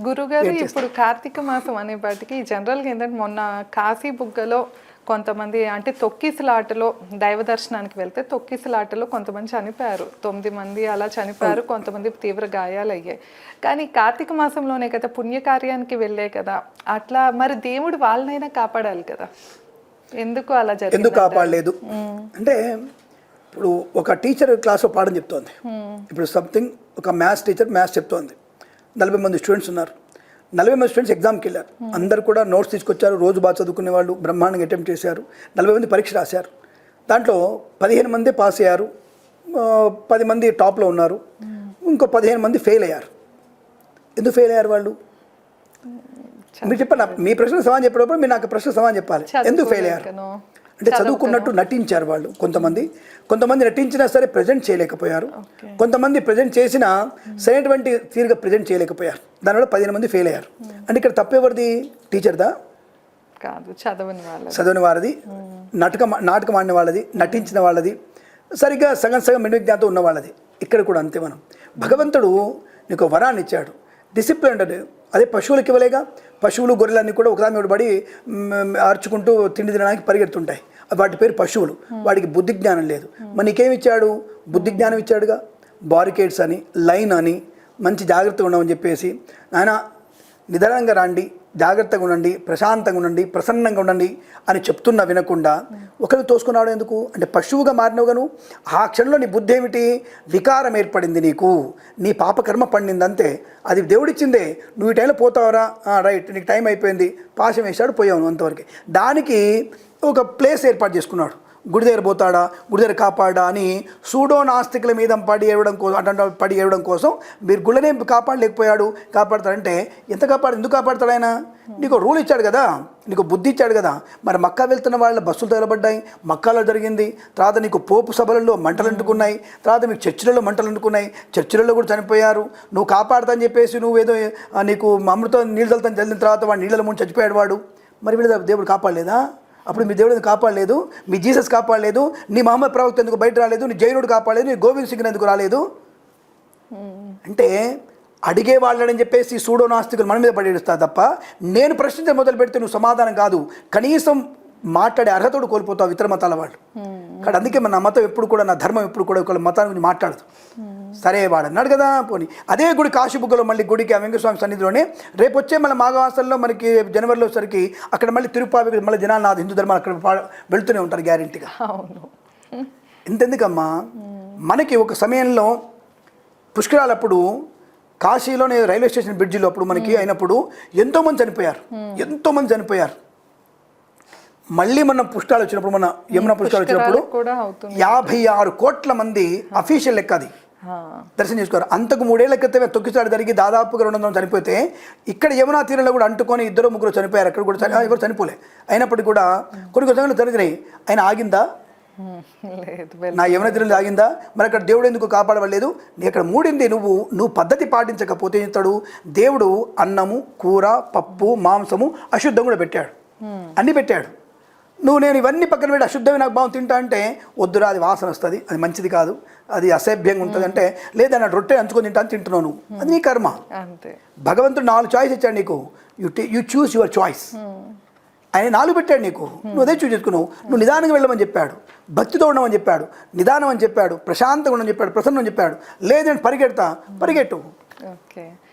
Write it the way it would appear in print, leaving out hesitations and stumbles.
గురుగారు ఇప్పుడు కార్తీక మాసం అనేపాటికి జనరల్గా ఏంటంటే మొన్న కాశీ బుగ్గలో కొంతమంది అంటే తొక్కిసలాటలో దైవ దర్శనానికి వెళ్తే తొక్కిసలాటలో కొంతమంది చనిపోయారు, 9 మంది అలా చనిపోయారు, కొంతమంది తీవ్ర గాయాలు అయ్యాయి. కానీ కార్తీక మాసంలోనే కదా పుణ్యకార్యానికి వెళ్ళే కదా, అట్లా మరి దేవుడు వాళ్ళనైనా కాపాడాలి కదా, ఎందుకు అలా జరిగింది? ఎందుకు కాపాడలేదు అంటే ఇప్పుడు ఒక టీచర్ క్లాస్లో పాఠం చెప్తోంది. ఇప్పుడు సంథింగ్ ఒక మ్యాథ్స్ టీచర్ మ్యాథ్స్ చెప్తోంది. 40 మంది స్టూడెంట్స్ ఉన్నారు. 40 మంది స్టూడెంట్స్ ఎగ్జామ్కి వెళ్ళారు. అందరు కూడా నోట్స్ తీసుకొచ్చారు. రోజు బాగా చదువుకునే వాళ్ళు బ్రహ్మాండంగా అటెంప్ట్ చేశారు. 40 మంది పరీక్ష రాశారు. దాంట్లో 15 మంది పాస్ అయ్యారు, 10 మంది టాప్లో ఉన్నారు, ఇంకో 15 మంది ఫెయిల్ అయ్యారు. ఎందుకు ఫెయిల్ అయ్యారు వాళ్ళు? మీరు చెప్పండి. మీ ప్రశ్న సమాధానం చెప్పేటప్పుడు మీరు నాకు ప్రశ్న సమాధానం చెప్పాలి. ఎందుకు ఫెయిల్ అయ్యారు అంటే చదువుకున్నట్టు నటించారు వాళ్ళు. కొంతమంది నటించినా సరే ప్రజెంట్ చేయలేకపోయారు. కొంతమంది ప్రజెంట్ చేసినా సరైనటువంటి తీరుగా ప్రజెంట్ చేయలేకపోయారు. దానివల్ల 15 మంది ఫెయిల్ అయ్యారు. అంటే ఇక్కడ తప్పెవరిది? టీచర్దా? కాదు, చదవని వారిది, నాటకం ఆడిన వాళ్ళది, నటించిన వాళ్ళది, సరిగ్గా సగం విజ్ఞానంతో ఉన్న వాళ్ళది. ఇక్కడ కూడా అంతే. మనం భగవంతుడు నీకు వరాన్ని ఇచ్చాడు, డిసిప్లిన్ అంటే అదే పశువులకి ఇవ్వలేగా. పశువులు గొర్రెలన్నీ కూడా ఒకదాని పడి అరుచుకుంటూ తిండి తినడానికి పరిగెడుతుంటాయి. వాటి పేరు పశువులు. వాడికి బుద్ధి జ్ఞానం లేదు. మరి నీకేమి ఇచ్చాడు? బుద్ధి జ్ఞానం ఇచ్చాడుగా. బారికేడ్స్ అని, లైన్ అని, మంచి జాగ్రత్తగా ఉండమని చెప్పేసి, ఆయన నిదానంగా రండి, జాగ్రత్తగా ఉండండి, ప్రశాంతంగా ఉండండి, ప్రసన్నంగా ఉండండి అని చెప్తున్నా వినకుండా ఒకరు తోసుకుని రావడం ఎందుకు? అంటే పశువుగా మారినవుగాను. ఆ క్షణంలో నీ బుద్ధి ఏమిటి? వికారం ఏర్పడింది నీకు, నీ పాపకర్మ పండింది అంతే. అది దేవుడిచ్చిందే. నువ్వు ఈ టైంలో పోతావరా, రైట్, నీకు టైం అయిపోయింది, పాశం వేసాడు, పోయావు అంతవరకు. దానికి ఒక ప్లేస్ ఏర్పాటు చేసుకున్నాడు. గుడి దగ్గర పోతాడా, గుడి దగ్గర కాపాడా అని సూడో నాస్తికుల మీద పడి ఏడవడం కోసం మీరు గుళ్ళనే కాపాడలేకపోయాడు. కాపాడతాడంటే ఎందుకు కాపాడతాడు ఆయన? నీకు రూల్ ఇచ్చాడు కదా, నీకు బుద్ధి ఇచ్చాడు కదా. మరి మక్కా వెళ్తున్న వాళ్ళ బస్సులు తగలబడ్డాయి, మక్కాలో జరిగింది. తర్వాత నీకు పోపు సభలలో మంటలు అంటుకున్నాయి, తర్వాత మీకు చర్చిలలో మంటలు అంటుకున్నాయి, చర్చిలలో కూడా చనిపోయారు. నువ్వు కాపాడుతాని చెప్పేసి నువ్వేదో నీకు అమృతం నీళ్ళు తల్లుతాను చల్లిన తర్వాత వాడు నీళ్ళలో ముందు చచ్చిపోయాడు వాడు. మరి వీళ్ళు దేవుడు కాపాడలేదా? అప్పుడు మీ దేవుడు కాపాడలేదు, మీ జీసస్ కాపాడలేదు, నీ మహమ్మద్ ప్రవక్త ఎందుకు బయట రాలేదు, నీ జైనుడు కాపాడలేదు, నీ గోవింద్ సింగ్ ఎందుకు రాలేదు? అంటే అడిగే వాళ్ళని చెప్పేసి సూడో నాస్తికులు మన మీద పడేస్తారు తప్ప, నేను ప్రశ్నించడం మొదలు పెడితే నువ్వు సమాధానం కాదు, కనీసం మాట్లాడే అర్హతోడు కోల్పోతావు ఇతర మతాల వాళ్ళు. కానీ అందుకే నా మతం ఎప్పుడు కూడా, నా ధర్మం ఎప్పుడు కూడా ఒక మతాన్ని గురించి మాట్లాడదు. సరే వాడు అన్నాడు కదా పోనీ. అదే గుడి కాశీబుగ్గలో మళ్ళీ గుడికి ఆ వెంకటస్వామి సన్నిధిలోనే రేపు వచ్చే మళ్ళీ మాఘమాసంలో మనకి జనవరిలో సరికి అక్కడ మళ్ళీ తిరుపావి మళ్ళీ జనాలు నా హిందూ ధర్మాలు అక్కడ వెళ్తూనే ఉంటారు గ్యారెంటీగా. ఇంతెందుకమ్మా, మనకి ఒక సమయంలో పుష్కరాలప్పుడు కాశీలోనే రైల్వే స్టేషన్ బ్రిడ్జిలో అప్పుడు మనకి అయినప్పుడు ఎంతోమంది చనిపోయారు. మళ్ళీ మన పుష్కరాలు వచ్చినప్పుడు, మన యమున పుష్కరాలు వచ్చినప్పుడు 56 కోట్ల మంది అఫీషియల్ లెక్క అది దర్శనం చేసుకోరు. అంతకు 3 ఏళ్ల క్రితమే తొక్కిసాడు జరిగి దాదాపుగా 200 చనిపోతే ఇక్కడ యమునా తీరంలో కూడా అంటుకొని 2-3 చనిపోయారు. అక్కడ కూడా ఎవరు చనిపోలే. అయినప్పటికీ కూడా కొన్ని సంఘటనలు జరిగినాయి. ఆయన ఆగిందా? నా యమునా తీరంలో ఆగిందా? మరి అక్కడ దేవుడు ఎందుకు కాపాడవలేదు? నీ అక్కడ మూడింది. నువ్వు పద్ధతి పాటించకపోతే ఇతడు దేవుడు అన్నము, కూర, పప్పు, మాంసము అశుద్ధం కూడా పెట్టాడు, అన్నీ పెట్టాడు. నేను ఇవన్నీ పక్కన పెట్టి అశుద్ధమే నాకు బాగా తింటా అంటే వద్దురా, అది వాసన వస్తుంది, అది మంచిది కాదు, అది అసభ్యంగా ఉంటుంది అంటే లేదన్న రొట్టె అంచుకొని తింటున్నావు నువ్వు, అది నీ కర్మ. భగవంతుడు 4 చాయిస్ ఇచ్చాడు నీకు, యూ చూస్ యువర్ చాయిస్. ఆయన 4 పెట్టాడు నీకు, నువ్వు అదే చూస్ చేసుకున్నావు. నువ్వు నిదానంగా వెళ్ళమని చెప్పాడు, భక్తితో ఉండమని చెప్పాడు, నిదానం అని చెప్పాడు, ప్రశాంతంగా ఉండమని చెప్పాడు, ప్రసన్నం అని చెప్పాడు. లేదంటే పరిగెట్టు.